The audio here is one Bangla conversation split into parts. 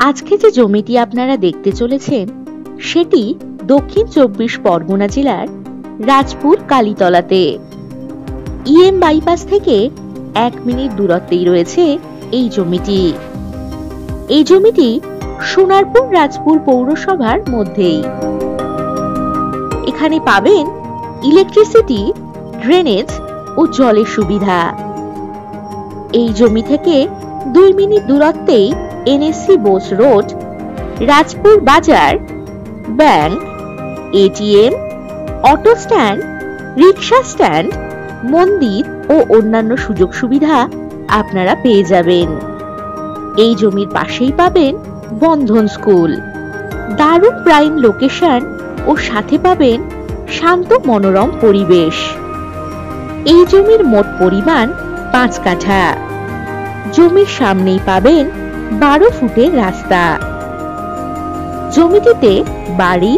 আজকে যে জমিটি আপনারা দেখতে চলেছেন সেটি দক্ষিণ ২৪ পরগনা জেলার রাজপুর কালীতলাতে। ইএম বাইপাস থেকে ১ মিনিট দূরত্বেই রয়েছে এই জমিটি। এই জমিটি সোনারপুর রাজপুর পৌরসভার মধ্যেই। এখানে পাবেন ইলেকট্রিসিটি, ড্রেনেজ ও জলের সুবিধা। এই জমি থেকে ২ মিনিট দূরত্বেই NSC Bose road, Rajpur Bazar, bank, ATM, auto stand, rickshaw stand, মন্দির ও অন্যান্য সুযোগ সুবিধা আপনারা পেয়ে যাবেন। এই জমির পাশেই পাবেন বন্ধন স্কুল, দারুণ প্রাইম লোকেশন ও সাথে পাবেন শান্ত মনোরম পরিবেশ। এই জমির মোট পরিমাণ ৫ কাঠা। জমির সামনেই পাবেন ১২ ফুটের রাস্তা। জমিটিতে বাড়ি,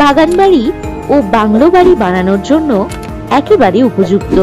বাগান বাড়ি ও বাংলো বাড়ি বানানোর জন্য একেবারে উপযুক্ত।